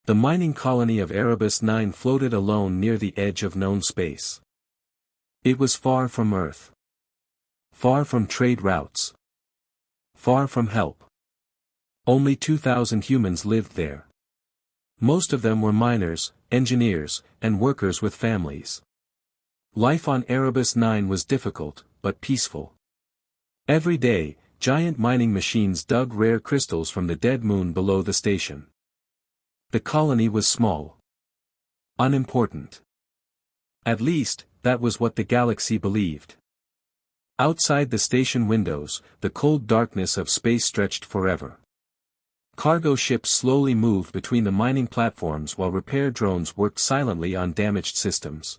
The mining colony of Erebus 9 floated alone near the edge of known space. It was far from Earth. Far from trade routes. Far from help. Only 2,000 humans lived there. Most of them were miners, engineers, and workers with families. Life on Erebus 9 was difficult, but peaceful. Every day, giant mining machines dug rare crystals from the dead moon below the station. The colony was small. Unimportant. At least, that was what the galaxy believed. Outside the station windows, the cold darkness of space stretched forever. Cargo ships slowly moved between the mining platforms while repair drones worked silently on damaged systems.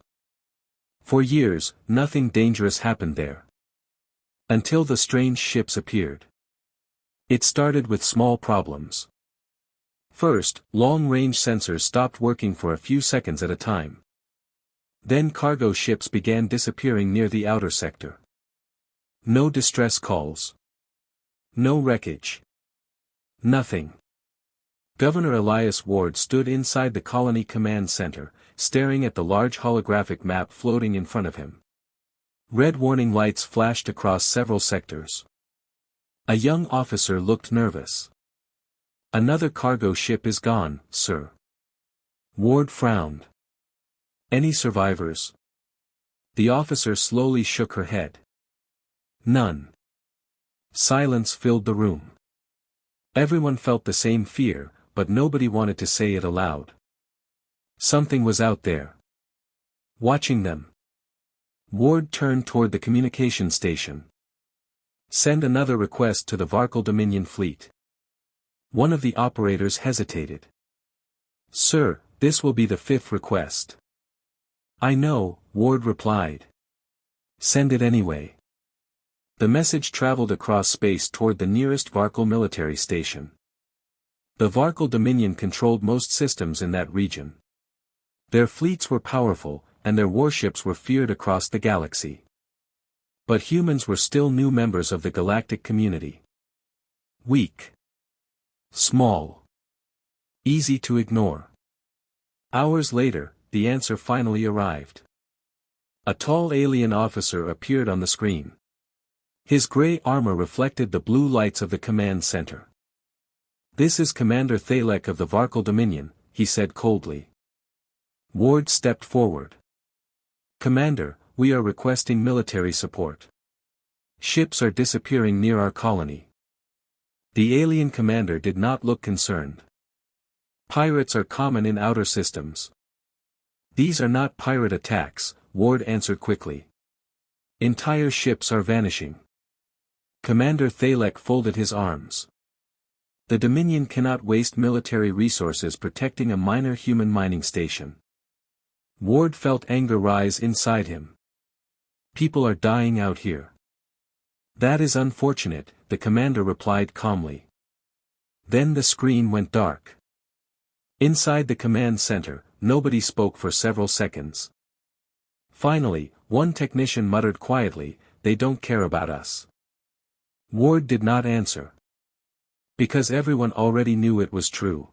For years, nothing dangerous happened there. Until the strange ships appeared. It started with small problems. First, long-range sensors stopped working for a few seconds at a time. Then cargo ships began disappearing near the outer sector. No distress calls. No wreckage. Nothing. Governor Elias Ward stood inside the colony command center, staring at the large holographic map floating in front of him. Red warning lights flashed across several sectors. A young officer looked nervous. "Another cargo ship is gone, sir." Ward frowned. "Any survivors?" The officer slowly shook her head. "None." Silence filled the room. Everyone felt the same fear, but nobody wanted to say it aloud. Something was out there. Watching them. Ward turned toward the communication station. "Send another request to the Varkal Dominion fleet." One of the operators hesitated. "Sir, this will be the 5th request." "I know," Ward replied. "Send it anyway." The message traveled across space toward the nearest Varkal military station. The Varkal Dominion controlled most systems in that region. Their fleets were powerful, and their warships were feared across the galaxy. But humans were still new members of the galactic community. Weak. Small. Easy to ignore. Hours later, the answer finally arrived. A tall alien officer appeared on the screen. His gray armor reflected the blue lights of the command center. "This is Commander Thalek of the Varkal Dominion," he said coldly. Ward stepped forward. "Commander, we are requesting military support. Ships are disappearing near our colony." The alien commander did not look concerned. "Pirates are common in outer systems." "These are not pirate attacks," Ward answered quickly. "Entire ships are vanishing." Commander Thalek folded his arms. "The Dominion cannot waste military resources protecting a minor human mining station." Ward felt anger rise inside him. "People are dying out here." "That is unfortunate," the commander replied calmly. Then the screen went dark. Inside the command center, nobody spoke for several seconds. Finally, one technician muttered quietly, "They don't care about us." Ward did not answer. Because everyone already knew it was true.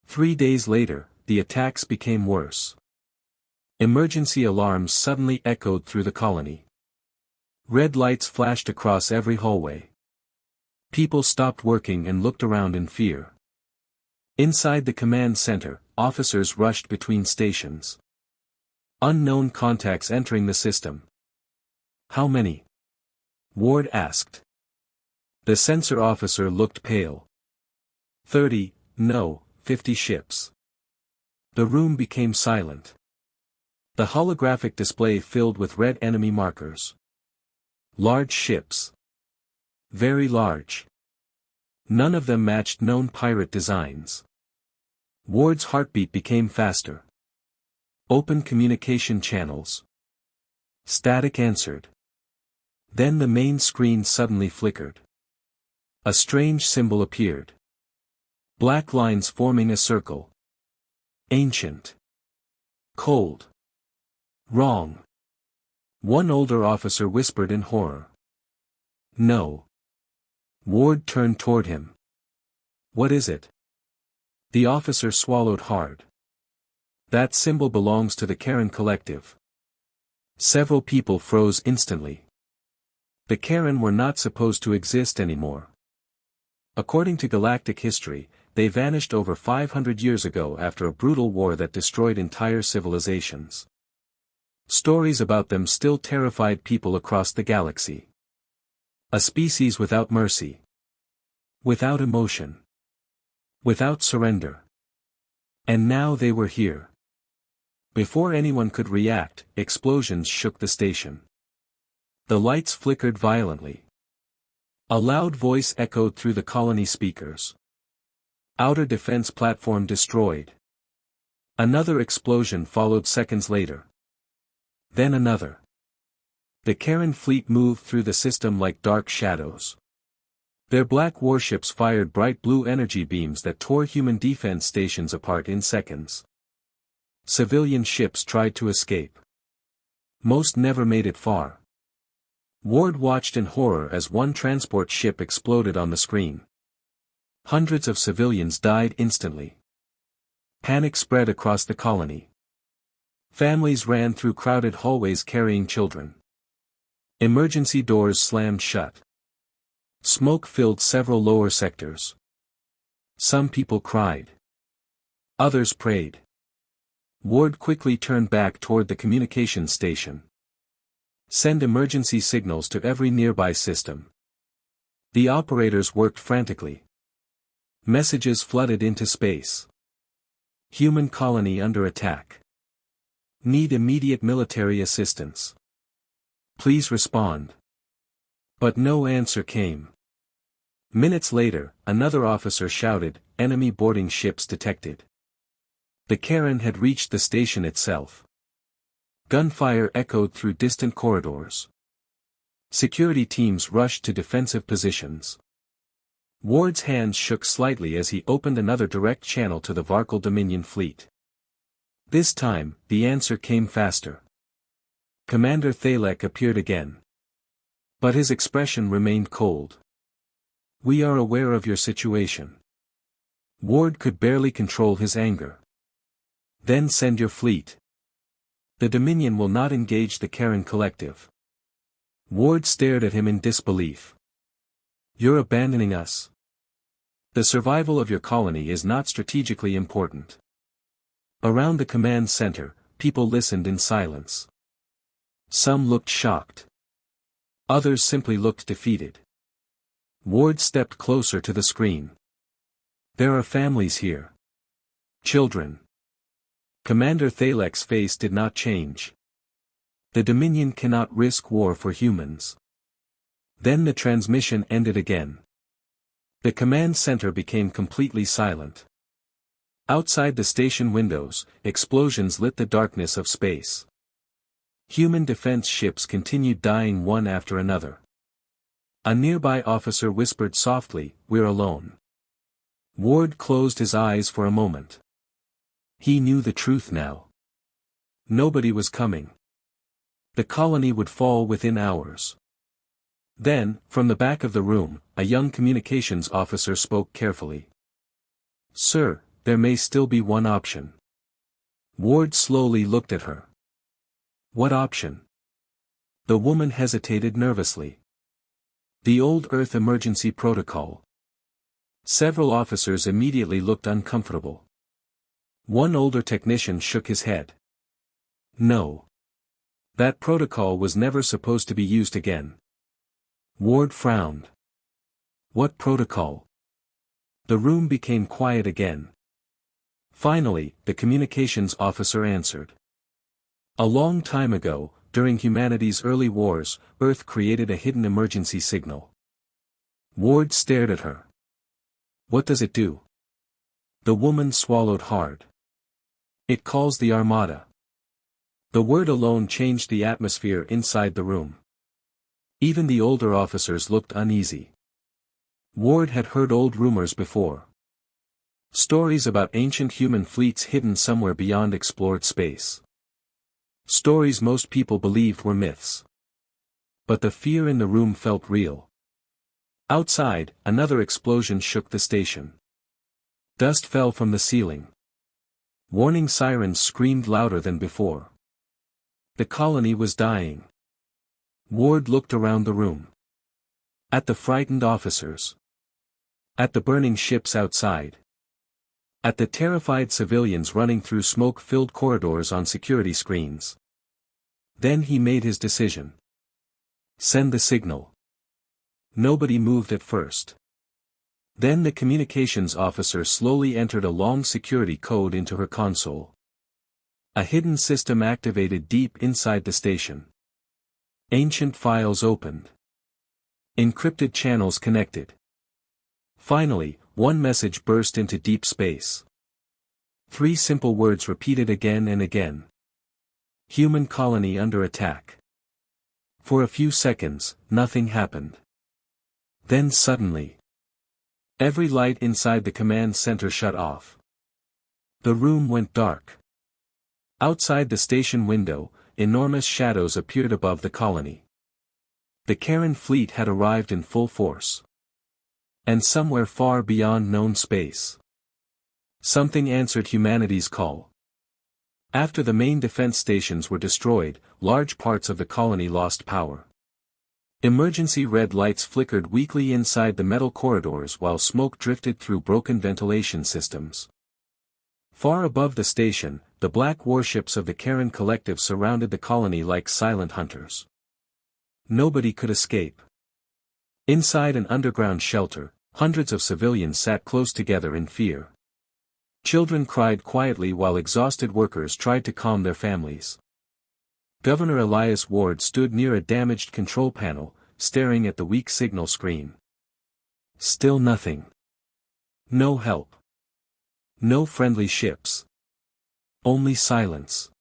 3 days later, the attacks became worse. Emergency alarms suddenly echoed through the colony. Red lights flashed across every hallway. People stopped working and looked around in fear. Inside the command center, officers rushed between stations. Unknown contacts entering the system. "How many?" Ward asked. The sensor officer looked pale. 30, no, 50 ships." The room became silent. The holographic display filled with red enemy markers. Large ships. Very large. None of them matched known pirate designs. Ward's heartbeat became faster. Open communication channels. Static answered. Then the main screen suddenly flickered. A strange symbol appeared. Black lines forming a circle. Ancient. Cold. Wrong. One older officer whispered in horror. "No." Ward turned toward him. "What is it?" The officer swallowed hard. That symbol belongs to the Karen Collective. Several people froze instantly. The Karen were not supposed to exist anymore. According to Galactic history, they vanished over 500 years ago after a brutal war that destroyed entire civilizations. Stories about them still terrified people across the galaxy. A species without mercy. Without emotion. Without surrender. And now they were here. Before anyone could react, explosions shook the station. The lights flickered violently. A loud voice echoed through the colony speakers. Outer defense platform destroyed. Another explosion followed seconds later. Then another. The Karen fleet moved through the system like dark shadows. Their black warships fired bright blue energy beams that tore human defense stations apart in seconds. Civilian ships tried to escape. Most never made it far. Ward watched in horror as one transport ship exploded on the screen. Hundreds of civilians died instantly. Panic spread across the colony. Families ran through crowded hallways carrying children. Emergency doors slammed shut. Smoke filled several lower sectors. Some people cried. Others prayed. Ward quickly turned back toward the communications station. Send emergency signals to every nearby system. The operators worked frantically. Messages flooded into space. Human colony under attack. Need immediate military assistance. Please respond. But no answer came. Minutes later, another officer shouted, "Enemy boarding ships detected." The Karen had reached the station itself. Gunfire echoed through distant corridors. Security teams rushed to defensive positions. Ward's hands shook slightly as he opened another direct channel to the Varkal Dominion fleet. This time, the answer came faster. Commander Thalek appeared again. But his expression remained cold. "We are aware of your situation." Ward could barely control his anger. "Then send your fleet. The Dominion will not engage the Karen Collective." Ward stared at him in disbelief. "You're abandoning us. The survival of your colony is not strategically important." Around the command center, people listened in silence. Some looked shocked. Others simply looked defeated. Ward stepped closer to the screen. "There are families here. Children." Commander Thalek's face did not change. "The Dominion cannot risk war for humans." Then the transmission ended again. The command center became completely silent. Outside the station windows, explosions lit the darkness of space. Human defense ships continued dying one after another. A nearby officer whispered softly, "We're alone." Ward closed his eyes for a moment. He knew the truth now. Nobody was coming. The colony would fall within hours. Then, from the back of the room, a young communications officer spoke carefully. "Sir, there may still be one option." Ward slowly looked at her. "What option?" The woman hesitated nervously. "The old Earth emergency protocol." Several officers immediately looked uncomfortable. One older technician shook his head. "No. That protocol was never supposed to be used again." Ward frowned. "What protocol?" The room became quiet again. Finally, the communications officer answered. "A long time ago, during humanity's early wars, Earth created a hidden emergency signal." Ward stared at her. "What does it do?" The woman swallowed hard. "It calls the Armada." The word alone changed the atmosphere inside the room. Even the older officers looked uneasy. Ward had heard old rumors before. Stories about ancient human fleets hidden somewhere beyond explored space. Stories most people believed were myths. But the fear in the room felt real. Outside, another explosion shook the station. Dust fell from the ceiling. Warning sirens screamed louder than before. The colony was dying. Ward looked around the room. At the frightened officers. At the burning ships outside. At the terrified civilians running through smoke-filled corridors on security screens. Then he made his decision. Send the signal. Nobody moved at first. Then the communications officer slowly entered a long security code into her console. A hidden system activated deep inside the station. Ancient files opened. Encrypted channels connected. Finally, one message burst into deep space. 3 simple words repeated again and again. Human colony under attack. For a few seconds, nothing happened. Then suddenly, every light inside the command center shut off. The room went dark. Outside the station window, enormous shadows appeared above the colony. The Karen fleet had arrived in full force. And somewhere far beyond known space, something answered humanity's call. After the main defense stations were destroyed, large parts of the colony lost power. Emergency red lights flickered weakly inside the metal corridors while smoke drifted through broken ventilation systems. Far above the station, the black warships of the Karen Collective surrounded the colony like silent hunters. Nobody could escape. Inside an underground shelter, hundreds of civilians sat close together in fear. Children cried quietly while exhausted workers tried to calm their families. Governor Elias Ward stood near a damaged control panel, staring at the weak signal screen. Still nothing. No help. No friendly ships. Only silence.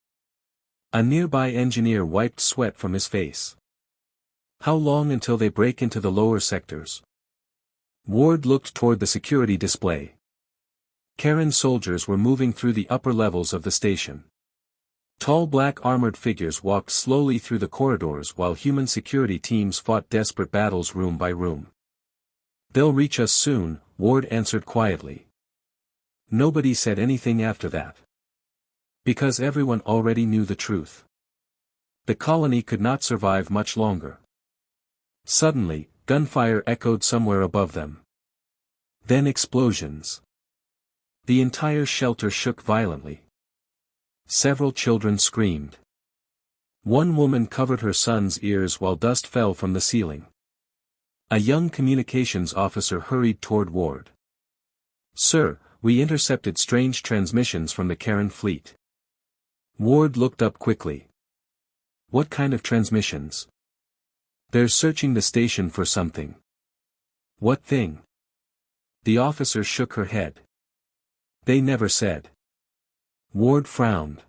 A nearby engineer wiped sweat from his face. How long until they break into the lower sectors? Ward looked toward the security display. Karen soldiers were moving through the upper levels of the station. Tall black armored figures walked slowly through the corridors while human security teams fought desperate battles room by room. They'll reach us soon, Ward answered quietly. Nobody said anything after that. Because everyone already knew the truth. The colony could not survive much longer. Suddenly, gunfire echoed somewhere above them. Then explosions. The entire shelter shook violently. Several children screamed. One woman covered her son's ears while dust fell from the ceiling. A young communications officer hurried toward Ward. "Sir, we intercepted strange transmissions from the Karen fleet." Ward looked up quickly. "What kind of transmissions?" "They're searching the station for something." "What thing?" The officer shook her head. "They never said." Ward frowned.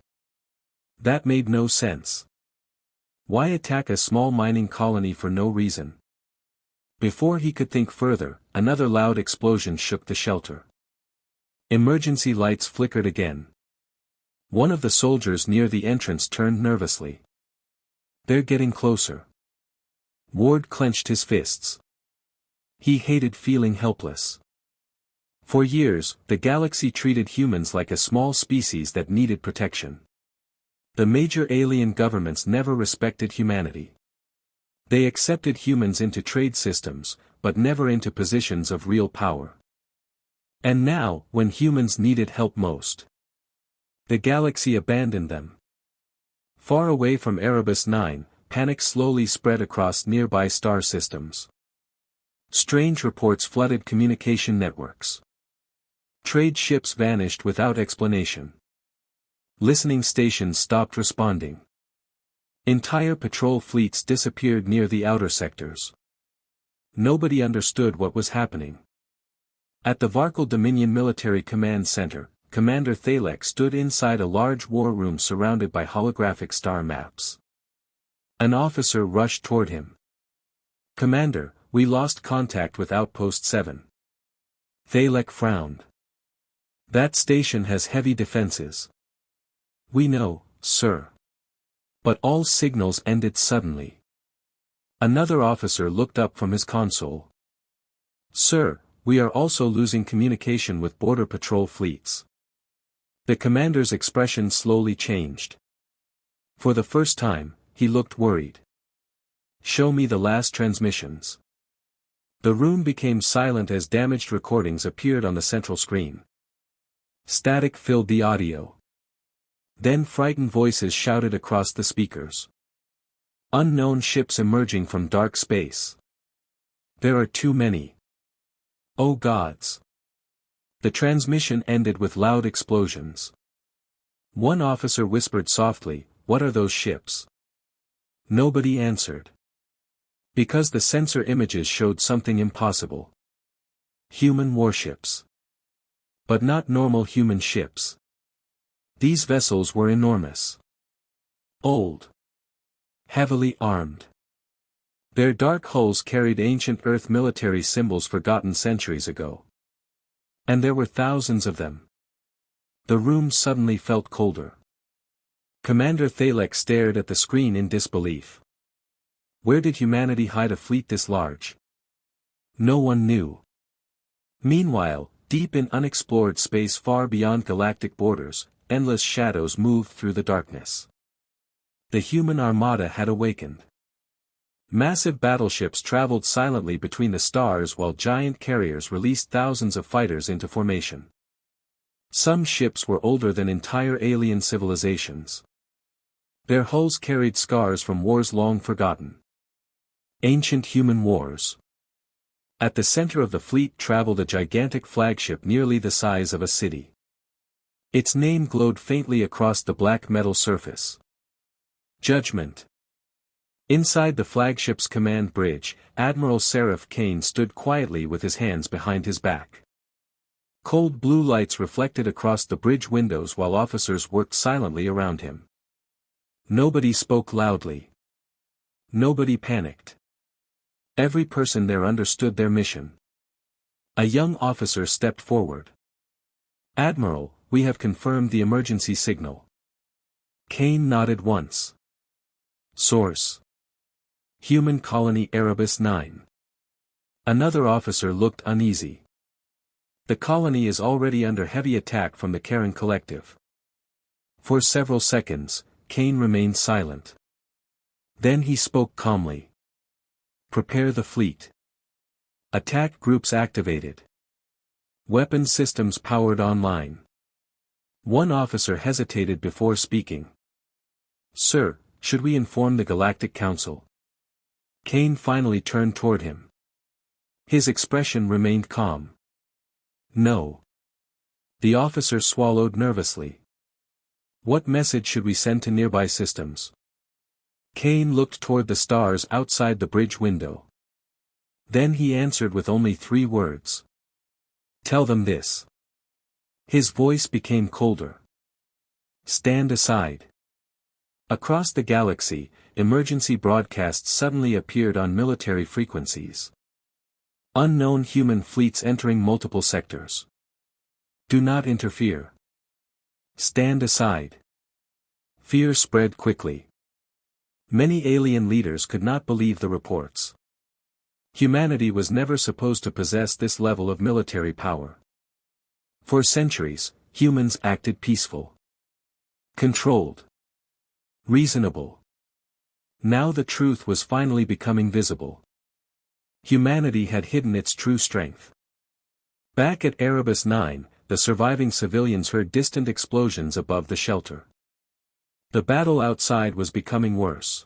That made no sense. Why attack a small mining colony for no reason? Before he could think further, another loud explosion shook the shelter. Emergency lights flickered again. One of the soldiers near the entrance turned nervously. "They're getting closer." Ward clenched his fists. He hated feeling helpless. For years, the galaxy treated humans like a small species that needed protection. The major alien governments never respected humanity. They accepted humans into trade systems, but never into positions of real power. And now, when humans needed help most, the galaxy abandoned them. Far away from Erebus 9, panic slowly spread across nearby star systems. Strange reports flooded communication networks. Trade ships vanished without explanation. Listening stations stopped responding. Entire patrol fleets disappeared near the outer sectors. Nobody understood what was happening. At the Varkal Dominion Military Command Center, Commander Thalek stood inside a large war room surrounded by holographic star maps. An officer rushed toward him. "Commander, we lost contact with Outpost 7. Thalek frowned. "That station has heavy defenses." "We know, sir." But all signals ended suddenly. Another officer looked up from his console. "Sir, We are also losing communication with border patrol fleets. The commander's expression slowly changed. For the first time, he looked worried. Show me the last transmissions. The room became silent as damaged recordings appeared on the central screen. Static filled the audio. Then frightened voices shouted across the speakers. Unknown ships emerging from dark space. There are too many. Oh gods. The transmission ended with loud explosions. One officer whispered softly, "What are those ships?" Nobody answered. Because the sensor images showed something impossible. Human warships. But not normal human ships. These vessels were enormous. Old. Heavily armed. Their dark hulls carried ancient Earth military symbols forgotten centuries ago. And there were thousands of them. The room suddenly felt colder. Commander Thalek stared at the screen in disbelief. Where did humanity hide a fleet this large? No one knew. Meanwhile, deep in unexplored space far beyond galactic borders, endless shadows moved through the darkness. The Human Armada had awakened. Massive battleships traveled silently between the stars while giant carriers released thousands of fighters into formation. Some ships were older than entire alien civilizations. Their hulls carried scars from wars long forgotten. Ancient human wars. At the center of the fleet traveled a gigantic flagship nearly the size of a city. Its name glowed faintly across the black metal surface. Judgment. Inside the flagship's command bridge, Admiral Seraph Kane stood quietly with his hands behind his back. Cold blue lights reflected across the bridge windows while officers worked silently around him. Nobody spoke loudly. Nobody panicked. Every person there understood their mission. A young officer stepped forward. "Admiral, we have confirmed the emergency signal." Kane nodded once. Source. Human Colony Erebus 9. Another officer looked uneasy. The colony is already under heavy attack from the Karen Collective. For several seconds, Kane remained silent. Then he spoke calmly. Prepare the fleet. Attack groups activated. Weapon systems powered online. One officer hesitated before speaking. Sir, should we inform the Galactic Council? Kane finally turned toward him. His expression remained calm. No. The officer swallowed nervously. What message should we send to nearby systems? Kane looked toward the stars outside the bridge window. Then he answered with only 3 words. Tell them this. His voice became colder. Stand aside. Across the galaxy, emergency broadcasts suddenly appeared on military frequencies. Unknown human fleets entering multiple sectors. Do not interfere. Stand aside. Fear spread quickly. Many alien leaders could not believe the reports. Humanity was never supposed to possess this level of military power. For centuries, humans acted peaceful. Controlled. Reasonable. Now the truth was finally becoming visible. Humanity had hidden its true strength. Back at Erebus 9, the surviving civilians heard distant explosions above the shelter. The battle outside was becoming worse.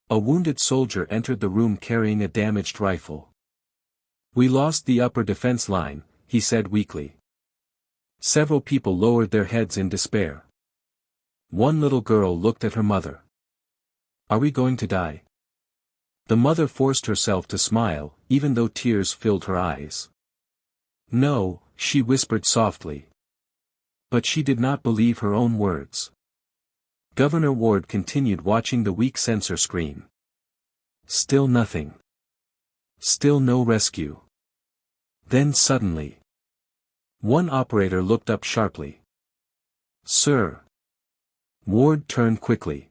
A wounded soldier entered the room carrying a damaged rifle. We lost the upper defense line, he said weakly. Several people lowered their heads in despair. One little girl looked at her mother. Are we going to die? The mother forced herself to smile, even though tears filled her eyes. No, she whispered softly. But she did not believe her own words. Governor Ward continued watching the weak sensor screen. Still nothing. Still no rescue. Then suddenly. One operator looked up sharply. Sir. Ward turned quickly.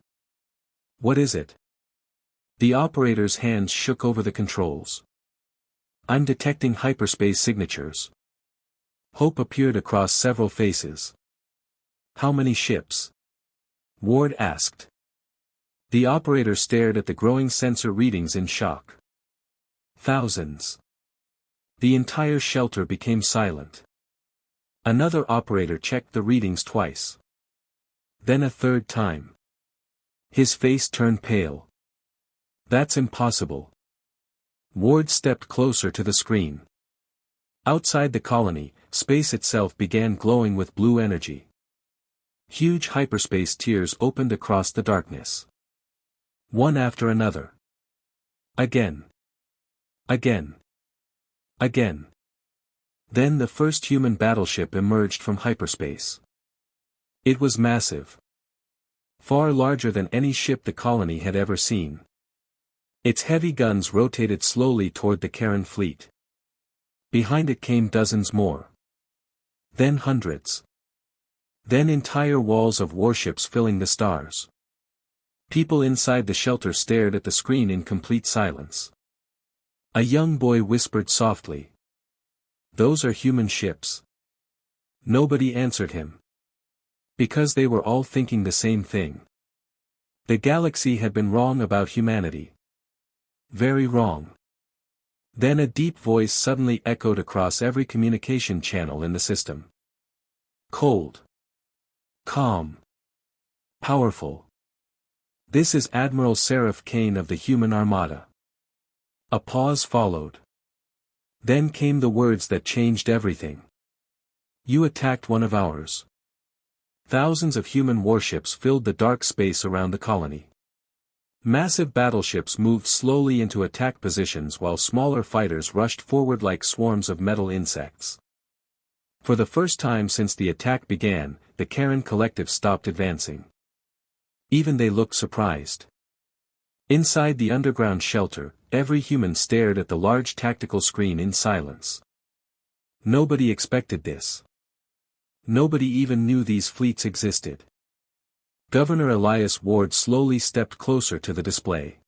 What is it? The operator's hands shook over the controls. I'm detecting hyperspace signatures. Hope appeared across several faces. How many ships? Ward asked. The operator stared at the growing sensor readings in shock. Thousands. The entire shelter became silent. Another operator checked the readings twice. Then a third time. His face turned pale. That's impossible. Ward stepped closer to the screen. Outside the colony, space itself began glowing with blue energy. Huge hyperspace tiers opened across the darkness. One after another. Again. Again. Again. Then the first human battleship emerged from hyperspace. It was massive. Far larger than any ship the colony had ever seen. Its heavy guns rotated slowly toward the Karen fleet. Behind it came dozens more. Then hundreds. Then entire walls of warships filling the stars. People inside the shelter stared at the screen in complete silence. A young boy whispered softly. "Those are human ships." Nobody answered him. Because they were all thinking the same thing. The galaxy had been wrong about humanity. Very wrong. Then a deep voice suddenly echoed across every communication channel in the system. Cold. Calm. Powerful. This is Admiral Seraph Kane of the Human Armada. A pause followed. Then came the words that changed everything. You attacked one of ours. Thousands of human warships filled the dark space around the colony. Massive battleships moved slowly into attack positions while smaller fighters rushed forward like swarms of metal insects. For the first time since the attack began, the Karen collective stopped advancing. Even they looked surprised. Inside the underground shelter, every human stared at the large tactical screen in silence. Nobody expected this. Nobody even knew these fleets existed. Governor Elias Ward slowly stepped closer to the display.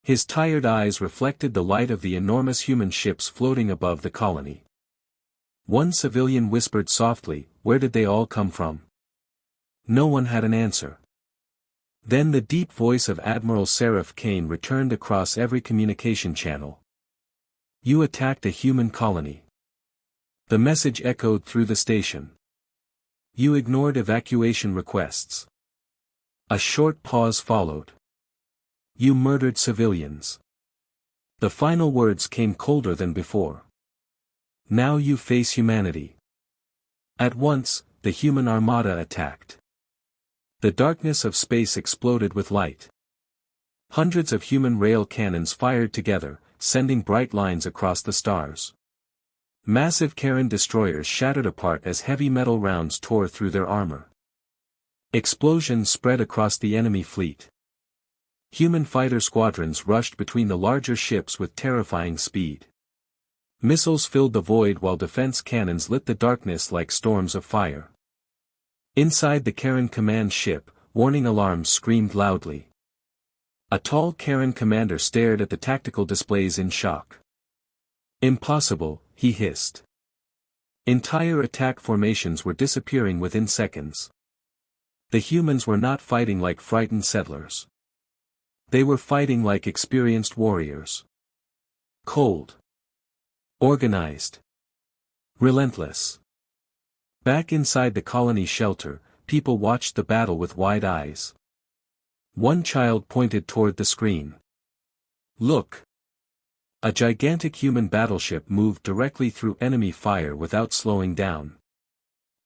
His tired eyes reflected the light of the enormous human ships floating above the colony. One civilian whispered softly, "Where did they all come from?" No one had an answer. Then the deep voice of Admiral Seraph Kane returned across every communication channel. You attacked a human colony. The message echoed through the station. You ignored evacuation requests. A short pause followed. You murdered civilians. The final words came colder than before. Now you face humanity. At once, the human armada attacked. The darkness of space exploded with light. Hundreds of human rail cannons fired together, sending bright lines across the stars. Massive Karen destroyers shattered apart as heavy metal rounds tore through their armor. Explosions spread across the enemy fleet. Human fighter squadrons rushed between the larger ships with terrifying speed. Missiles filled the void while defense cannons lit the darkness like storms of fire. Inside the Karen command ship, warning alarms screamed loudly. A tall Karen commander stared at the tactical displays in shock. Impossible, he hissed. Entire attack formations were disappearing within seconds. The humans were not fighting like frightened settlers. They were fighting like experienced warriors. Cold. Organized. Relentless. Back inside the colony shelter, people watched the battle with wide eyes. One child pointed toward the screen. Look! A gigantic human battleship moved directly through enemy fire without slowing down.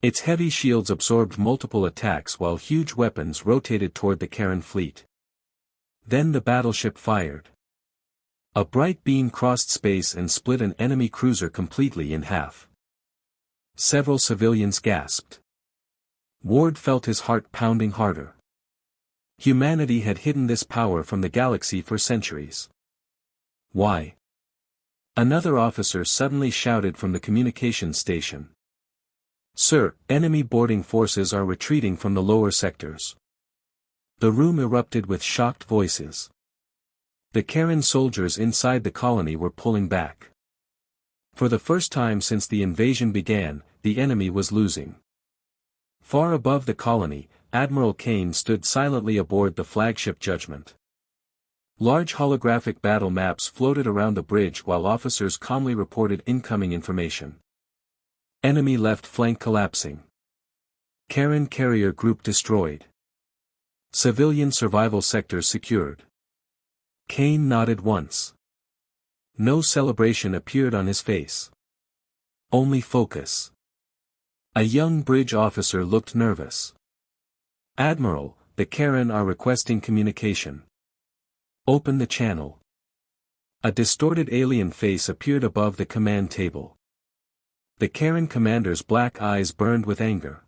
Its heavy shields absorbed multiple attacks while huge weapons rotated toward the Karen fleet. Then the battleship fired. A bright beam crossed space and split an enemy cruiser completely in half. Several civilians gasped. Ward felt his heart pounding harder. Humanity had hidden this power from the galaxy for centuries. Why? Another officer suddenly shouted from the communications station. Sir, enemy boarding forces are retreating from the lower sectors. The room erupted with shocked voices. The Karen soldiers inside the colony were pulling back. For the first time since the invasion began, the enemy was losing. Far above the colony, Admiral Kane stood silently aboard the flagship Judgment. Large holographic battle maps floated around the bridge while officers calmly reported incoming information. Enemy left flank collapsing. Karen carrier group destroyed. Civilian survival sectors secured. Kane nodded once. No celebration appeared on his face. Only focus. A young bridge officer looked nervous. Admiral, the Karen are requesting communication. Open the channel. A distorted alien face appeared above the command table. The Karen commander's black eyes burned with anger.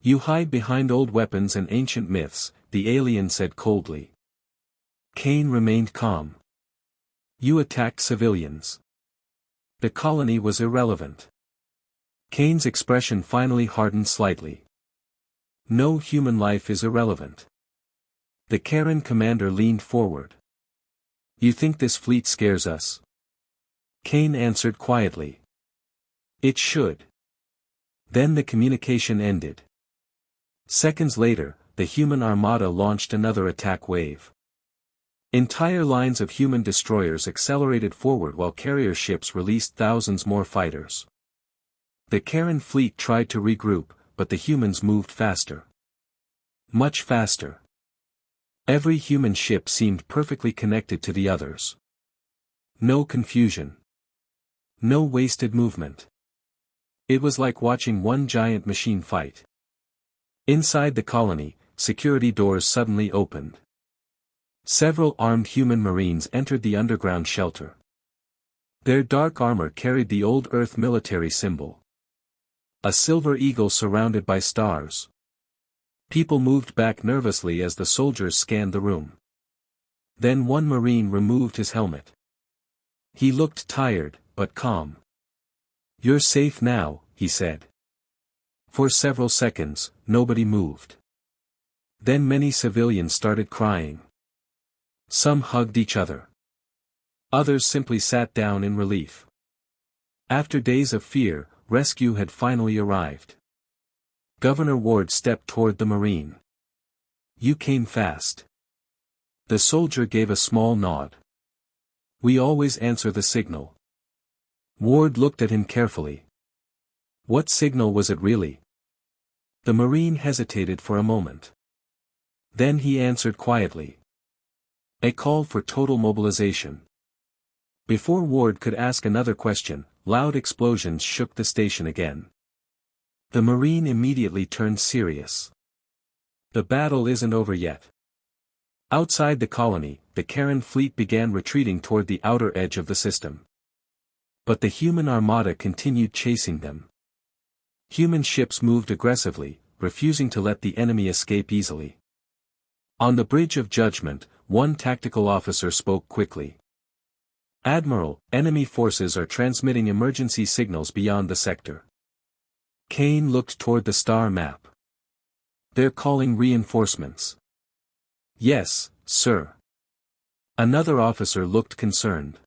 You hide behind old weapons and ancient myths, the alien said coldly. Kane remained calm. You attacked civilians. The colony was irrelevant. Kane's expression finally hardened slightly. No human life is irrelevant. The Karen commander leaned forward. You think this fleet scares us? Kane answered quietly. It should. Then the communication ended. Seconds later, the Human Armada launched another attack wave. Entire lines of human destroyers accelerated forward while carrier ships released thousands more fighters. The Karen fleet tried to regroup, but the humans moved faster. Much faster. Every human ship seemed perfectly connected to the others. No confusion. No wasted movement. It was like watching one giant machine fight. Inside the colony, security doors suddenly opened. Several armed human marines entered the underground shelter. Their dark armor carried the old Earth military symbol. A silver eagle surrounded by stars. People moved back nervously as the soldiers scanned the room. Then one marine removed his helmet. He looked tired, but calm. You're safe now, he said. For several seconds, nobody moved. Then many civilians started crying. Some hugged each other. Others simply sat down in relief. After days of fear, rescue had finally arrived. Governor Ward stepped toward the Marine. You came fast. The soldier gave a small nod. We always answer the signal. Ward looked at him carefully. What signal was it really? The Marine hesitated for a moment. Then he answered quietly. A call for total mobilization. Before Ward could ask another question, loud explosions shook the station again. The Marine immediately turned serious. The battle isn't over yet. Outside the colony, the Karen fleet began retreating toward the outer edge of the system. But the Human Armada continued chasing them. Human ships moved aggressively, refusing to let the enemy escape easily. On the Bridge of Judgment, one tactical officer spoke quickly. Admiral, enemy forces are transmitting emergency signals beyond the sector. Kane looked toward the star map. They're calling reinforcements. Yes, sir. Another officer looked concerned.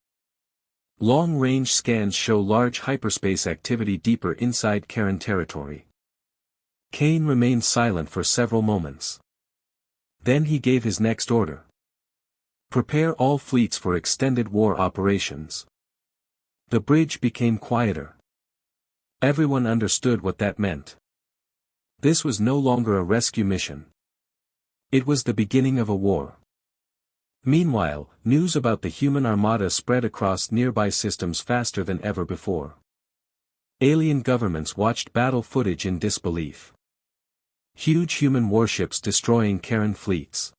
Long-range scans show large hyperspace activity deeper inside Karen territory. Kane remained silent for several moments. Then he gave his next order. Prepare all fleets for extended war operations. The bridge became quieter. Everyone understood what that meant. This was no longer a rescue mission. It was the beginning of a war. Meanwhile, news about the Human Armada spread across nearby systems faster than ever before. Alien governments watched battle footage in disbelief. Huge human warships destroying Karen fleets.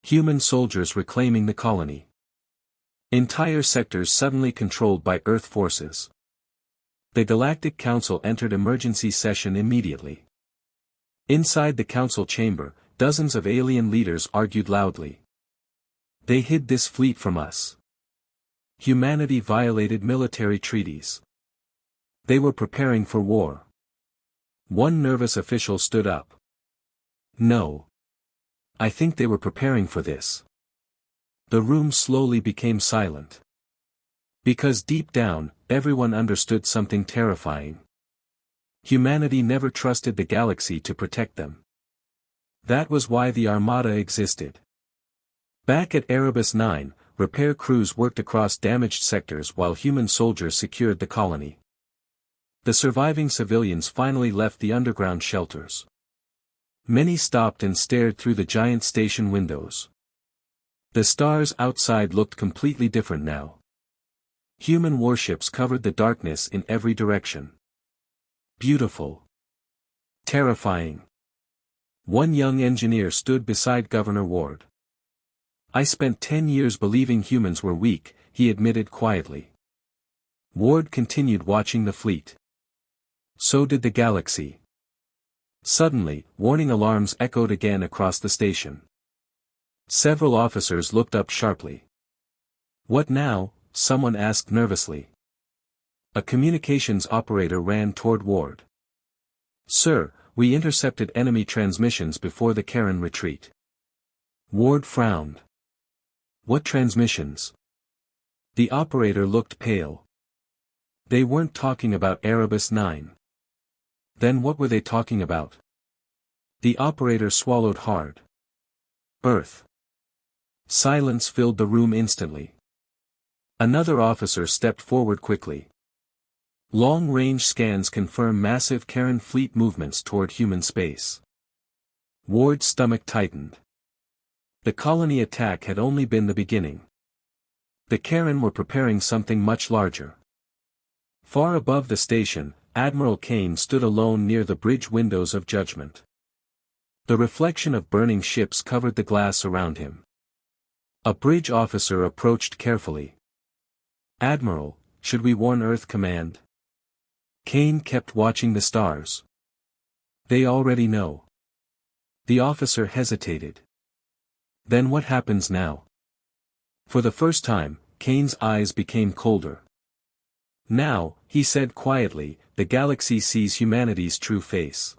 Human soldiers reclaiming the colony. Entire sectors suddenly controlled by Earth forces. The Galactic Council entered emergency session immediately. Inside the council chamber, dozens of alien leaders argued loudly. They hid this fleet from us. Humanity violated military treaties. They were preparing for war. One nervous official stood up. No. I think they were preparing for this. The room slowly became silent. Because deep down, everyone understood something terrifying. Humanity never trusted the galaxy to protect them. That was why the Armada existed. Back at Erebus 9, repair crews worked across damaged sectors while human soldiers secured the colony. The surviving civilians finally left the underground shelters. Many stopped and stared through the giant station windows. The stars outside looked completely different now. Human warships covered the darkness in every direction. Beautiful. Terrifying. One young engineer stood beside Governor Ward. "I spent 10 years believing humans were weak," he admitted quietly. Ward continued watching the fleet. So did the galaxy. Suddenly, warning alarms echoed again across the station. Several officers looked up sharply. "What now?" someone asked nervously. A communications operator ran toward Ward. "Sir, we intercepted enemy transmissions before the Karen retreat." Ward frowned. "What transmissions?" The operator looked pale. They weren't talking about Erebus 9. Then what were they talking about? The operator swallowed hard. "Earth." Silence filled the room instantly. Another officer stepped forward quickly. "Long-range scans confirm massive Karen fleet movements toward human space." Ward's stomach tightened. The colony attack had only been the beginning. The Karen were preparing something much larger. Far above the station, Admiral Kane stood alone near the bridge windows of Judgment. The reflection of burning ships covered the glass around him. A bridge officer approached carefully. "Admiral, should we warn Earth Command?" Kane kept watching the stars. "They already know." The officer hesitated. "Then what happens now?" For the first time, Kane's eyes became colder. "Now," he said quietly, "the galaxy sees humanity's true face."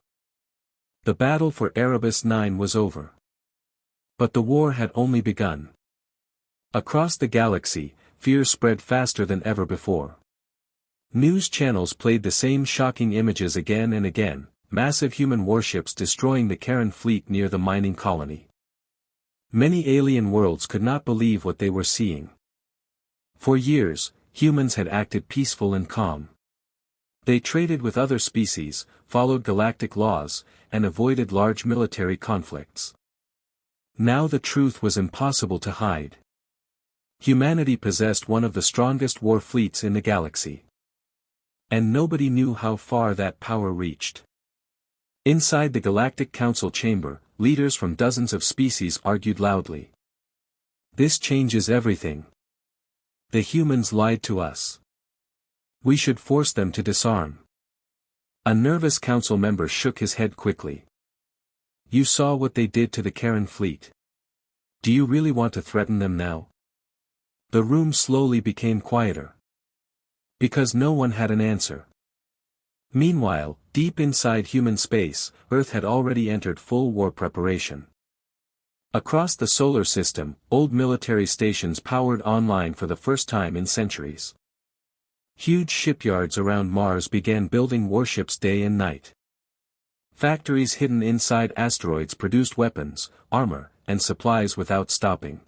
The battle for Erebus 9 was over. But the war had only begun. Across the galaxy, fear spread faster than ever before. News channels played the same shocking images again and again, massive human warships destroying the Karen fleet near the mining colony. Many alien worlds could not believe what they were seeing. For years, humans had acted peaceful and calm. They traded with other species, followed galactic laws, and avoided large military conflicts. Now the truth was impossible to hide. Humanity possessed one of the strongest war fleets in the galaxy. And nobody knew how far that power reached. Inside the Galactic Council chamber, leaders from dozens of species argued loudly. "This changes everything. The humans lied to us. We should force them to disarm." A nervous council member shook his head quickly. "You saw what they did to the Karen fleet. Do you really want to threaten them now?" The room slowly became quieter. Because no one had an answer. Meanwhile, deep inside human space, Earth had already entered full war preparation. Across the solar system, old military stations powered online for the first time in centuries. Huge shipyards around Mars began building warships day and night. Factories hidden inside asteroids produced weapons, armor, and supplies without stopping.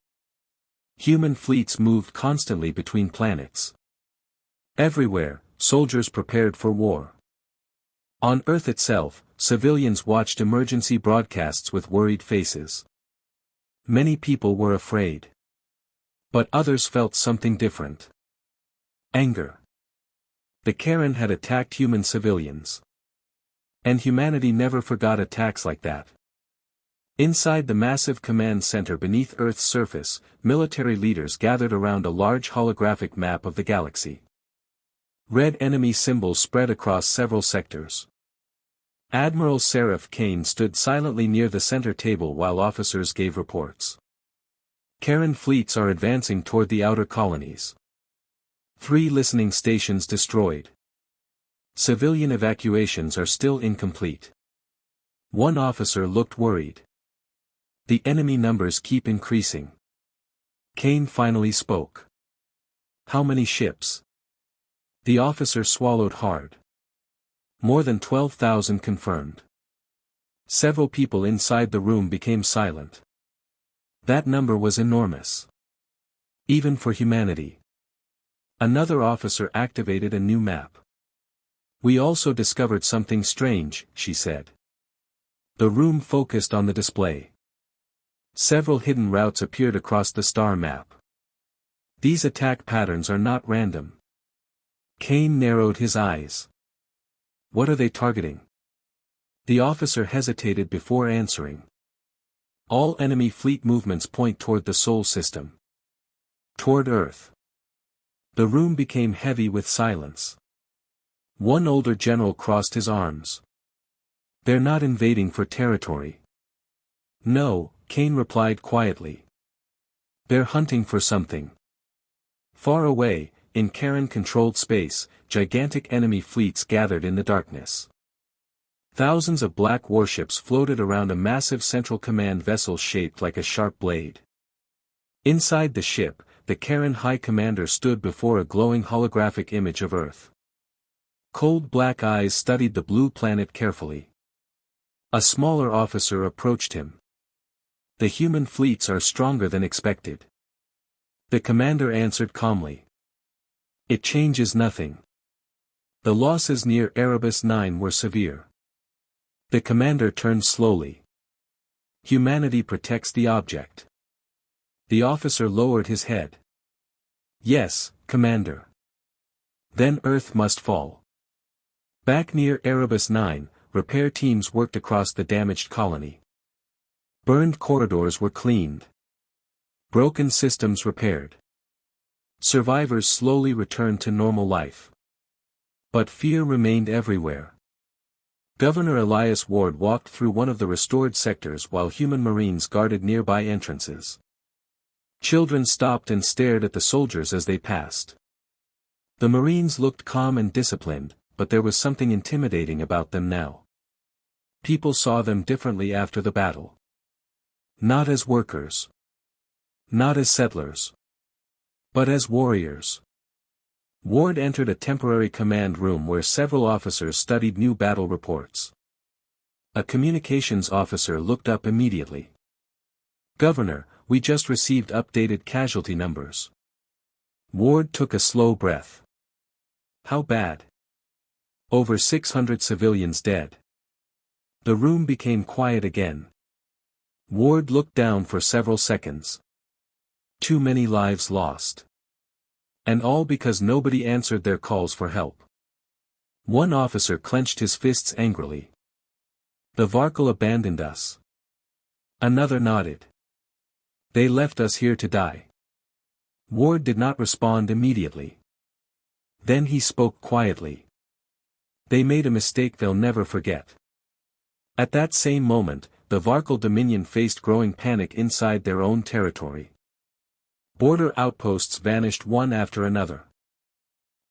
Human fleets moved constantly between planets. Everywhere, soldiers prepared for war. On Earth itself, civilians watched emergency broadcasts with worried faces. Many people were afraid. But others felt something different. Anger. The Karen had attacked human civilians. And humanity never forgot attacks like that. Inside the massive command center beneath Earth's surface, military leaders gathered around a large holographic map of the galaxy. Red enemy symbols spread across several sectors. Admiral Seraph Kane stood silently near the center table while officers gave reports. Karen fleets are advancing toward the outer colonies. 3 listening stations destroyed. Civilian evacuations are still incomplete. One officer looked worried. The enemy numbers keep increasing. Kane finally spoke. How many ships? The officer swallowed hard. More than 12,000 confirmed. Several people inside the room became silent. That number was enormous. Even for humanity. Another officer activated a new map. We also discovered something strange, she said. The room focused on the display. Several hidden routes appeared across the star map. These attack patterns are not random. Kane narrowed his eyes. What are they targeting? The officer hesitated before answering. All enemy fleet movements point toward the Sol system. Toward Earth. The room became heavy with silence. One older general crossed his arms. They're not invading for territory. No, Kane replied quietly. They're hunting for something. Far away, in Karen-controlled space, gigantic enemy fleets gathered in the darkness. Thousands of black warships floated around a massive central command vessel shaped like a sharp blade. Inside the ship, the Karen High Commander stood before a glowing holographic image of Earth. Cold black eyes studied the blue planet carefully. A smaller officer approached him. The human fleets are stronger than expected. The commander answered calmly. It changes nothing. The losses near Erebus 9 were severe. The commander turned slowly. Humanity protects the object. The officer lowered his head. Yes, Commander. Then Earth must fall. Back near Erebus 9, repair teams worked across the damaged colony. Burned corridors were cleaned. Broken systems repaired. Survivors slowly returned to normal life. But fear remained everywhere. Governor Elias Ward walked through one of the restored sectors while human Marines guarded nearby entrances. Children stopped and stared at the soldiers as they passed. The Marines looked calm and disciplined, but there was something intimidating about them now. People saw them differently after the battle. Not as workers. Not as settlers. But as warriors. Ward entered a temporary command room where several officers studied new battle reports. A communications officer looked up immediately. Governor, we just received updated casualty numbers. Ward took a slow breath. How bad? Over 600 civilians dead. The room became quiet again. Ward looked down for several seconds. Too many lives lost. And all because nobody answered their calls for help. One officer clenched his fists angrily. The Varkal abandoned us. Another nodded. They left us here to die. Ward did not respond immediately. Then he spoke quietly. They made a mistake they'll never forget. At that same moment, the Varkal Dominion faced growing panic inside their own territory. Border outposts vanished one after another.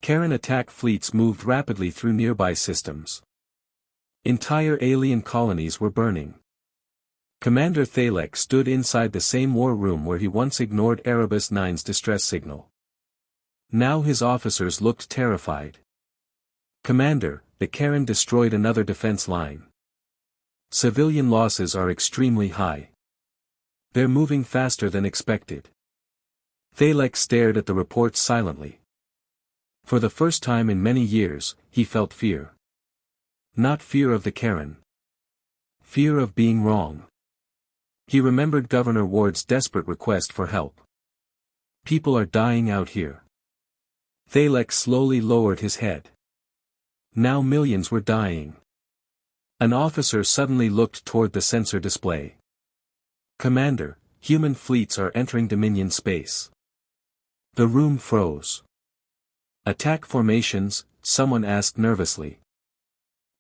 Karen attack fleets moved rapidly through nearby systems. Entire alien colonies were burning. Commander Thalek stood inside the same war room where he once ignored Erebus 9's distress signal. Now his officers looked terrified. Commander, the Karen destroyed another defense line. Civilian losses are extremely high. They're moving faster than expected. Thalek stared at the reports silently. For the first time in many years, he felt fear. Not fear of the Karen. Fear of being wrong. He remembered Governor Ward's desperate request for help. People are dying out here. Thalek slowly lowered his head. Now millions were dying. An officer suddenly looked toward the sensor display. Commander, human fleets are entering Dominion space. The room froze. Attack formations, someone asked nervously.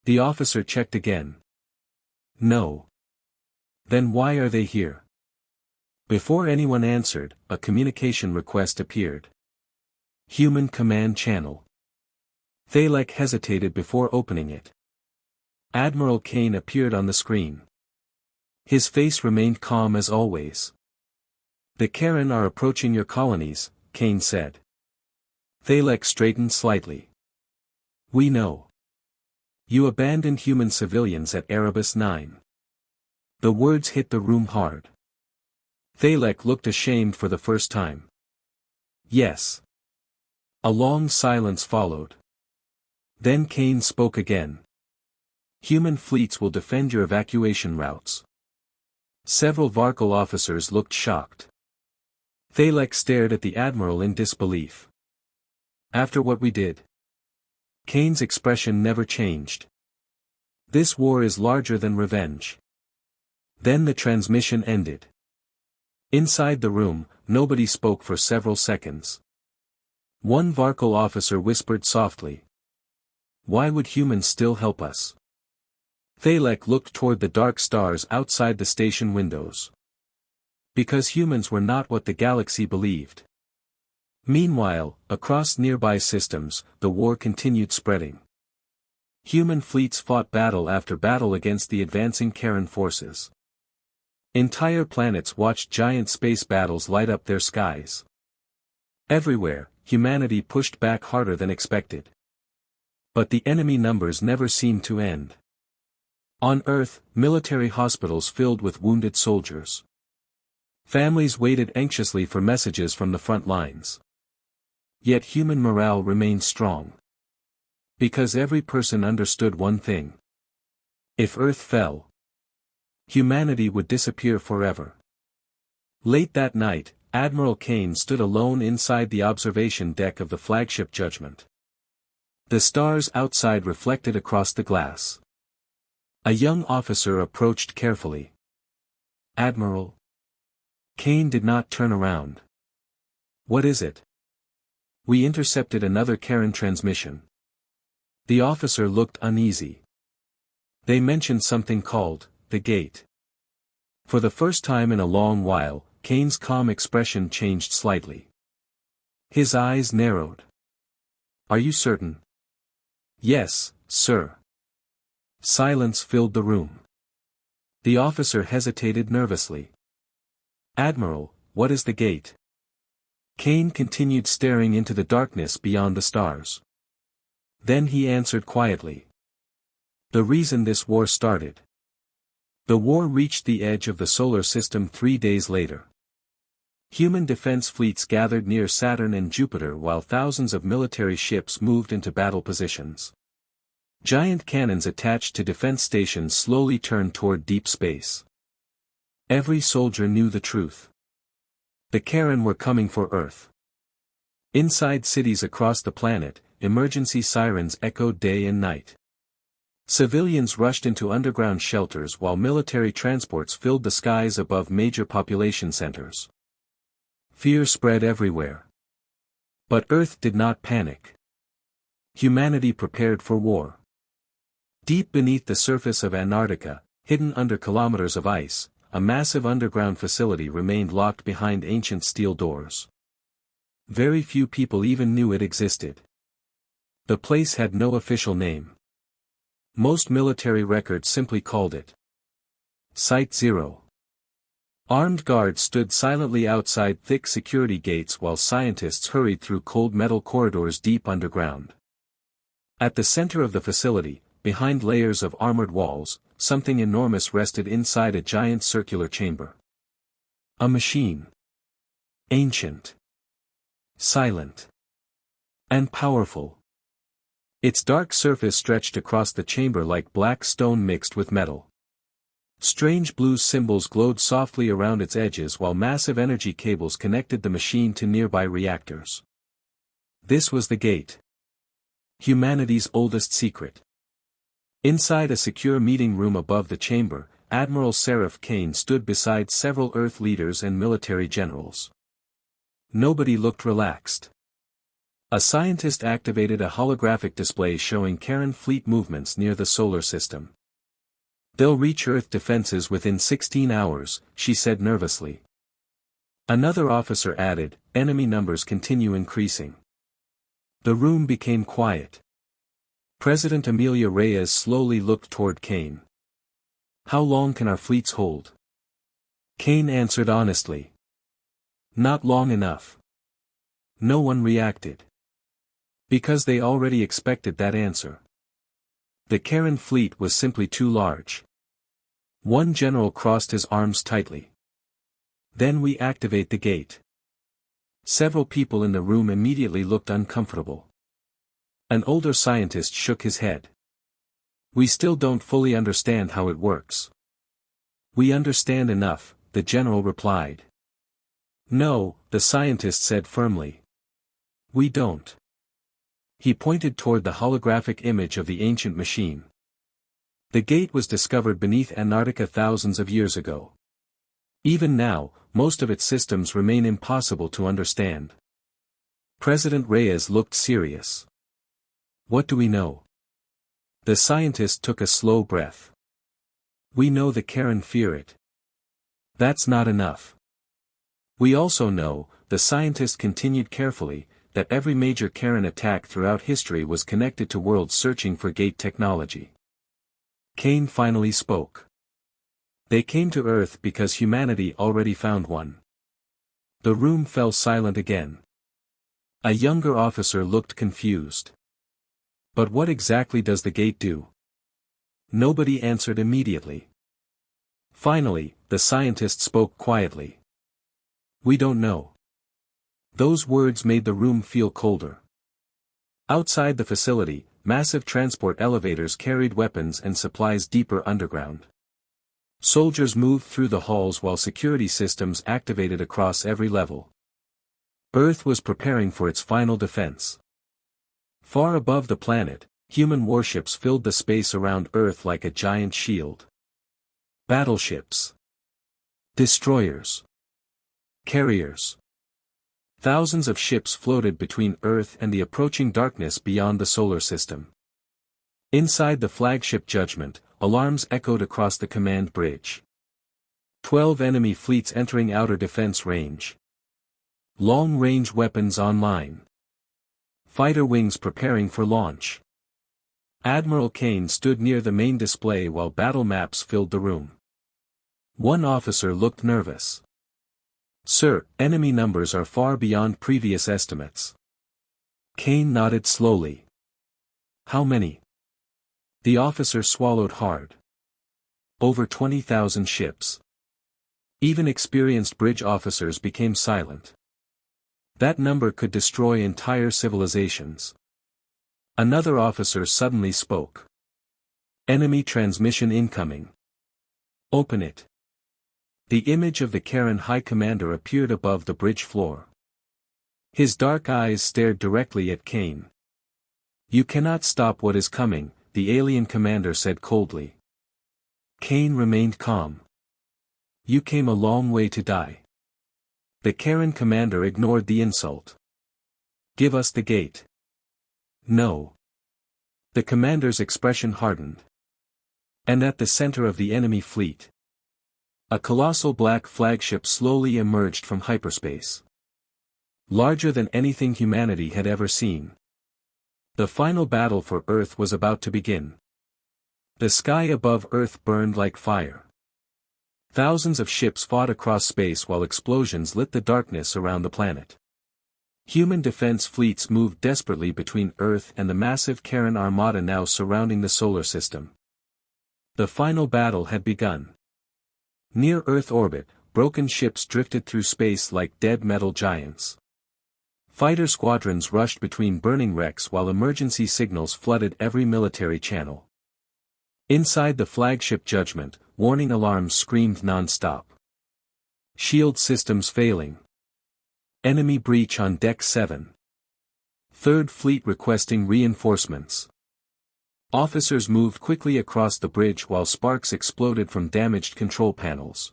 The officer checked again. No. Then why are they here? Before anyone answered, a communication request appeared. Human command channel. Thalek hesitated before opening it. Admiral Kane appeared on the screen. His face remained calm as always. The Karen are approaching your colonies, Kane said. Thalek straightened slightly. We know. You abandoned human civilians at Erebus 9. The words hit the room hard. Thalek looked ashamed for the first time. Yes. A long silence followed. Then Kane spoke again. Human fleets will defend your evacuation routes. Several Varkal officers looked shocked. Thalek stared at the admiral in disbelief. After what we did? Kane's expression never changed. This war is larger than revenge. Then the transmission ended. Inside the room, nobody spoke for several seconds. One Varkal officer whispered softly. Why would humans still help us? Thalek looked toward the dark stars outside the station windows. Because humans were not what the galaxy believed. Meanwhile, across nearby systems, the war continued spreading. Human fleets fought battle after battle against the advancing Karen forces. Entire planets watched giant space battles light up their skies. Everywhere, humanity pushed back harder than expected. But the enemy numbers never seemed to end. On Earth, military hospitals filled with wounded soldiers. Families waited anxiously for messages from the front lines. Yet human morale remained strong. Because every person understood one thing. If Earth fell, humanity would disappear forever. Late that night, Admiral Kane stood alone inside the observation deck of the flagship Judgment. The stars outside reflected across the glass. A young officer approached carefully. Admiral. Kane did not turn around. What is it? We intercepted another Karen transmission. The officer looked uneasy. They mentioned something called the Gate. For the first time in a long while, Kane's calm expression changed slightly. His eyes narrowed. Are you certain? Yes, sir. Silence filled the room. The officer hesitated nervously. Admiral, what is the Gate? Kane continued staring into the darkness beyond the stars. Then he answered quietly. The reason this war started. The war reached the edge of the solar system 3 days later. Human defense fleets gathered near Saturn and Jupiter while thousands of military ships moved into battle positions. Giant cannons attached to defense stations slowly turned toward deep space. Every soldier knew the truth. The Karen were coming for Earth. Inside cities across the planet, emergency sirens echoed day and night. Civilians rushed into underground shelters while military transports filled the skies above major population centers. Fear spread everywhere. But Earth did not panic. Humanity prepared for war. Deep beneath the surface of Antarctica, hidden under kilometers of ice, a massive underground facility remained locked behind ancient steel doors. Very few people even knew it existed. The place had no official name. Most military records simply called it Site Zero. Armed guards stood silently outside thick security gates while scientists hurried through cold metal corridors deep underground. At the center of the facility, behind layers of armored walls, something enormous rested inside a giant circular chamber. A machine. Ancient. Silent. And powerful. Its dark surface stretched across the chamber like black stone mixed with metal. Strange blue symbols glowed softly around its edges while massive energy cables connected the machine to nearby reactors. This was the Gate. Humanity's oldest secret. Inside a secure meeting room above the chamber, Admiral Seraph Kane stood beside several Earth leaders and military generals. Nobody looked relaxed. A scientist activated a holographic display showing Karen fleet movements near the solar system. They'll reach Earth defenses within 16 hours, she said nervously. Another officer added, enemy numbers continue increasing. The room became quiet. President Amelia Reyes slowly looked toward Kane. How long can our fleets hold? Kane answered honestly. Not long enough. No one reacted. Because they already expected that answer. The Karen fleet was simply too large. One general crossed his arms tightly. Then we activate the gate. Several people in the room immediately looked uncomfortable. An older scientist shook his head. We still don't fully understand how it works. We understand enough, the general replied. No, the scientist said firmly. We don't. He pointed toward the holographic image of the ancient machine. The gate was discovered beneath Antarctica thousands of years ago. Even now, most of its systems remain impossible to understand. President Reyes looked serious. What do we know? The scientist took a slow breath. We know the Karen fear it. That's not enough. We also know, the scientist continued carefully, that every major Karen attack throughout history was connected to worlds searching for gate technology. Kane finally spoke. They came to Earth because humanity already found one. The room fell silent again. A younger officer looked confused. But what exactly does the gate do? Nobody answered immediately. Finally, the scientist spoke quietly. We don't know. Those words made the room feel colder. Outside the facility, massive transport elevators carried weapons and supplies deeper underground. Soldiers moved through the halls while security systems activated across every level. Earth was preparing for its final defense. Far above the planet, human warships filled the space around Earth like a giant shield. Battleships. Destroyers. Carriers. Thousands of ships floated between Earth and the approaching darkness beyond the solar system. Inside the flagship Judgment, alarms echoed across the command bridge. 12 enemy fleets entering outer defense range. Long-range weapons online. Fighter wings preparing for launch. Admiral Kane stood near the main display while battle maps filled the room. One officer looked nervous. Sir, enemy numbers are far beyond previous estimates. Kane nodded slowly. How many? The officer swallowed hard. Over 20,000 ships. Even experienced bridge officers became silent. That number could destroy entire civilizations. Another officer suddenly spoke. Enemy transmission incoming. Open it. The image of the Karen High Commander appeared above the bridge floor. His dark eyes stared directly at Kane. You cannot stop what is coming, the alien commander said coldly. Kane remained calm. You came a long way to die. The Karen commander ignored the insult. Give us the gate. No. The commander's expression hardened. And at the center of the enemy fleet, a colossal black flagship slowly emerged from hyperspace. Larger than anything humanity had ever seen. The final battle for Earth was about to begin. The sky above Earth burned like fire. Thousands of ships fought across space while explosions lit the darkness around the planet. Human defense fleets moved desperately between Earth and the massive Karen Armada now surrounding the solar system. The final battle had begun. Near Earth orbit, broken ships drifted through space like dead metal giants. Fighter squadrons rushed between burning wrecks while emergency signals flooded every military channel. Inside the flagship Judgment, warning alarms screamed non-stop. Shield systems failing. Enemy breach on Deck 7. Third Fleet requesting reinforcements. Officers moved quickly across the bridge while sparks exploded from damaged control panels.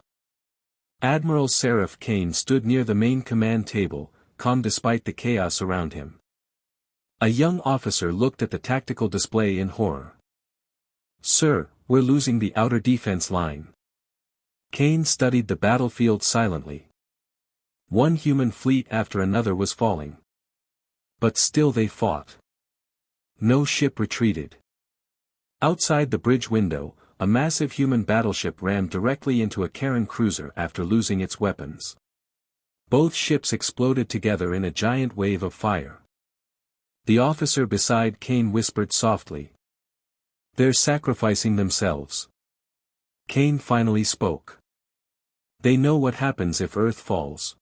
Admiral Seraph Kane stood near the main command table, calm despite the chaos around him. A young officer looked at the tactical display in horror. Sir, we're losing the outer defense line. Kane studied the battlefield silently. One human fleet after another was falling. But still they fought. No ship retreated. Outside the bridge window, a massive human battleship rammed directly into a Karen cruiser after losing its weapons. Both ships exploded together in a giant wave of fire. The officer beside Kane whispered softly. They're sacrificing themselves. Kane finally spoke. They know what happens if Earth falls.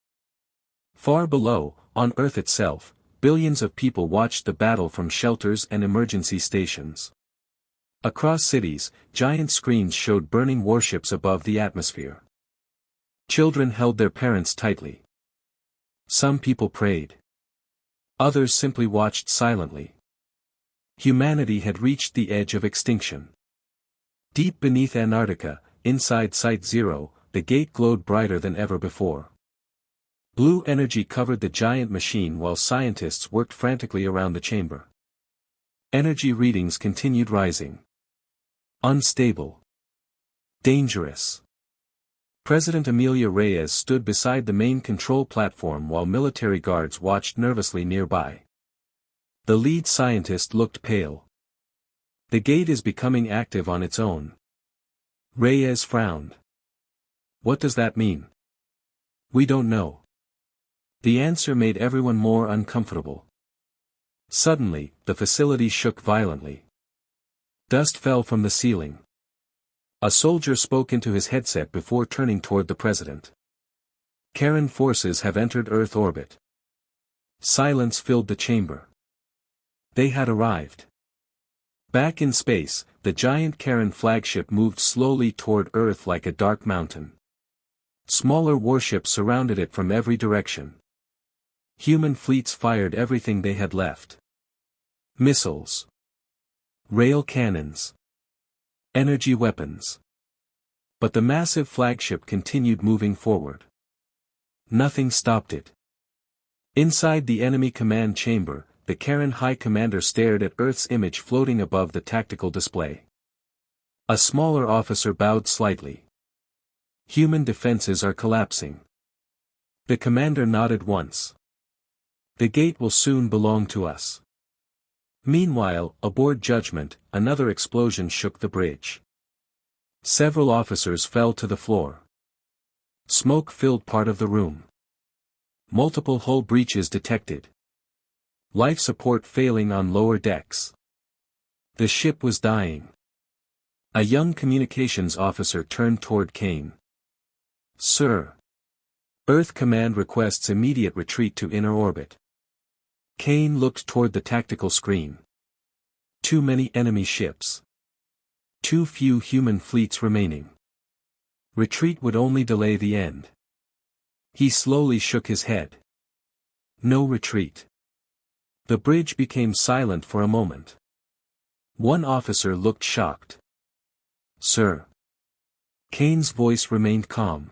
Far below, on Earth itself, billions of people watched the battle from shelters and emergency stations. Across cities, giant screens showed burning warships above the atmosphere. Children held their parents tightly. Some people prayed. Others simply watched silently. Humanity had reached the edge of extinction. Deep beneath Antarctica, inside Site Zero, the gate glowed brighter than ever before. Blue energy covered the giant machine while scientists worked frantically around the chamber. Energy readings continued rising. Unstable. Dangerous. President Amelia Reyes stood beside the main control platform while military guards watched nervously nearby. The lead scientist looked pale. The gate is becoming active on its own. Reyes frowned. What does that mean? We don't know. The answer made everyone more uncomfortable. Suddenly, the facility shook violently. Dust fell from the ceiling. A soldier spoke into his headset before turning toward the president. Karen forces have entered Earth orbit. Silence filled the chamber. They had arrived. Back in space, the giant Karen flagship moved slowly toward Earth like a dark mountain. Smaller warships surrounded it from every direction. Human fleets fired everything they had left. Missiles. Rail cannons. Energy weapons. But the massive flagship continued moving forward. Nothing stopped it. Inside the enemy command chamber, the Karen High Commander stared at Earth's image floating above the tactical display. A smaller officer bowed slightly. Human defenses are collapsing. The commander nodded once. The gate will soon belong to us. Meanwhile, aboard Judgment, another explosion shook the bridge. Several officers fell to the floor. Smoke filled part of the room. Multiple hull breaches detected. Life support failing on lower decks. The ship was dying. A young communications officer turned toward Kane. Sir. Earth Command requests immediate retreat to inner orbit. Kane looked toward the tactical screen. Too many enemy ships. Too few human fleets remaining. Retreat would only delay the end. He slowly shook his head. No retreat. The bridge became silent for a moment. One officer looked shocked. Sir. Kane's voice remained calm.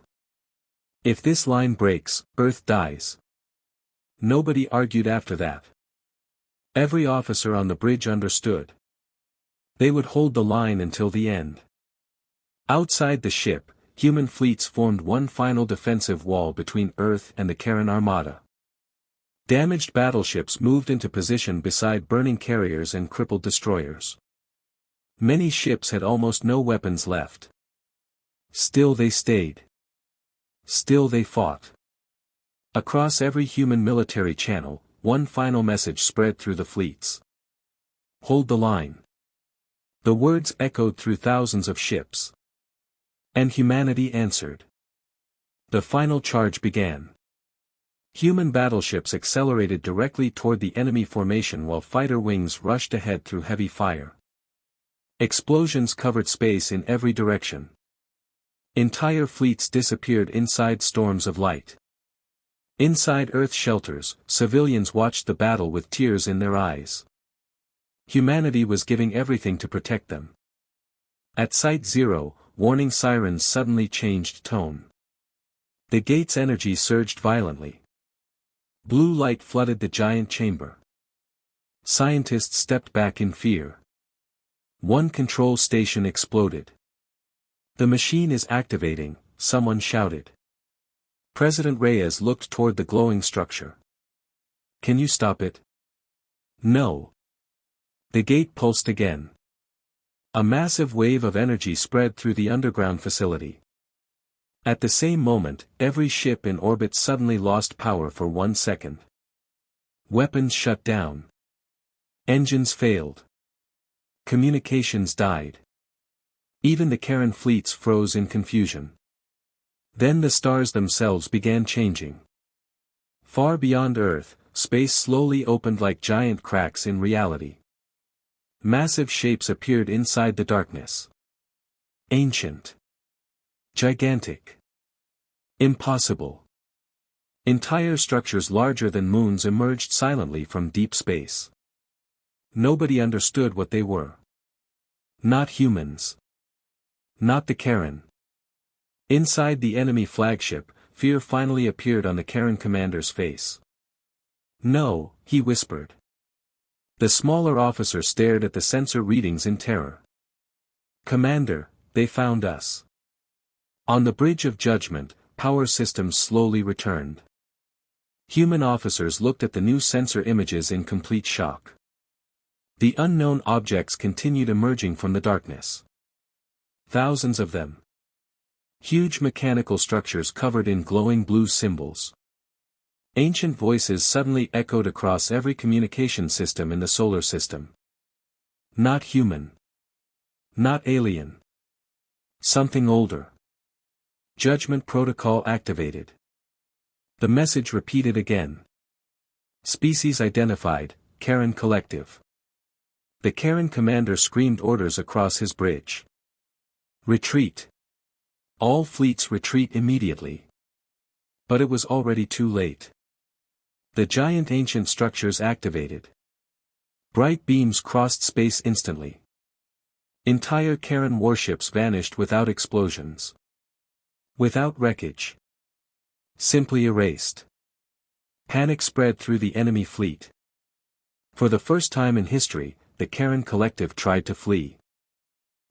If this line breaks, Earth dies. Nobody argued after that. Every officer on the bridge understood. They would hold the line until the end. Outside the ship, human fleets formed one final defensive wall between Earth and the Karen Armada. Damaged battleships moved into position beside burning carriers and crippled destroyers. Many ships had almost no weapons left. Still they stayed. Still they fought. Across every human military channel, one final message spread through the fleets. Hold the line. The words echoed through thousands of ships. And humanity answered. The final charge began. Human battleships accelerated directly toward the enemy formation while fighter wings rushed ahead through heavy fire. Explosions covered space in every direction. Entire fleets disappeared inside storms of light. Inside Earth shelters, civilians watched the battle with tears in their eyes. Humanity was giving everything to protect them. At Site Zero, warning sirens suddenly changed tone. The gate's energy surged violently. Blue light flooded the giant chamber. Scientists stepped back in fear. One control station exploded. The machine is activating, someone shouted. President Reyes looked toward the glowing structure. Can you stop it? No. The gate pulsed again. A massive wave of energy spread through the underground facility. At the same moment, every ship in orbit suddenly lost power for 1 second. Weapons shut down. Engines failed. Communications died. Even the Karen fleets froze in confusion. Then the stars themselves began changing. Far beyond Earth, space slowly opened like giant cracks in reality. Massive shapes appeared inside the darkness. Ancient. Gigantic. Impossible. Entire structures larger than moons emerged silently from deep space. Nobody understood what they were. Not humans. Not the Karen. Inside the enemy flagship, fear finally appeared on the Karen commander's face. "No," he whispered. The smaller officer stared at the sensor readings in terror. "Commander, they found us." On the Bridge of Judgment, power systems slowly returned. Human officers looked at the new sensor images in complete shock. The unknown objects continued emerging from the darkness. Thousands of them. Huge mechanical structures covered in glowing blue symbols. Ancient voices suddenly echoed across every communication system in the solar system. Not human. Not alien. Something older. Judgment protocol activated. The message repeated again. Species identified, Karen collective. The Karen commander screamed orders across his bridge. Retreat. All fleets retreat immediately. But it was already too late. The giant ancient structures activated. Bright beams crossed space instantly. Entire Karen warships vanished without explosions. Without wreckage. Simply erased. Panic spread through the enemy fleet. For the first time in history, the Karen collective tried to flee.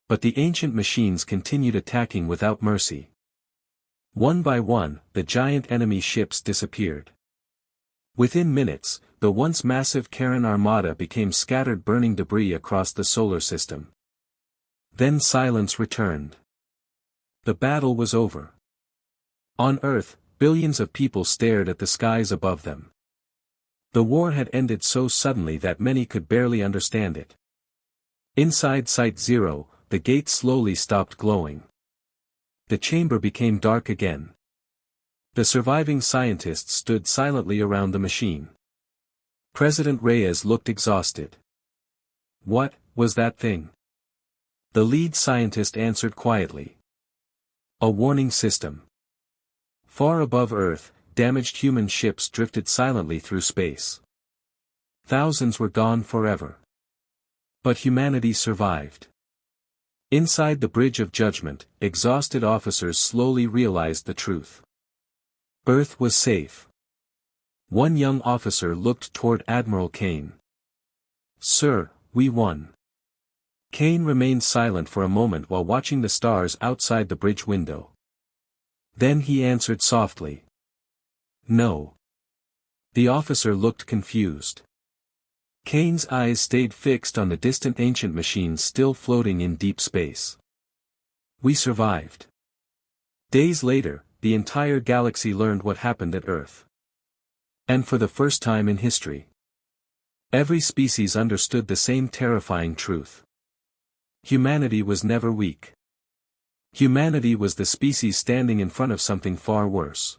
But the ancient machines continued attacking without mercy. One by one, the giant enemy ships disappeared. Within minutes, the once massive Karen armada became scattered burning debris across the solar system. Then silence returned. The battle was over. On Earth, billions of people stared at the skies above them. The war had ended so suddenly that many could barely understand it. Inside Site Zero, the gate slowly stopped glowing. The chamber became dark again. The surviving scientists stood silently around the machine. President Reyes looked exhausted. "What was that thing?" The lead scientist answered quietly. "A warning system." Far above Earth, damaged human ships drifted silently through space. Thousands were gone forever. But humanity survived. Inside the Bridge of Judgment, exhausted officers slowly realized the truth. Earth was safe. One young officer looked toward Admiral Kane. "Sir, we won." Kane remained silent for a moment while watching the stars outside the bridge window. Then he answered softly. "No." The officer looked confused. Kane's eyes stayed fixed on the distant ancient machines still floating in deep space. "We survived." Days later, the entire galaxy learned what happened at Earth. And for the first time in history, every species understood the same terrifying truth. Humanity was never weak. Humanity was the species standing in front of something far worse.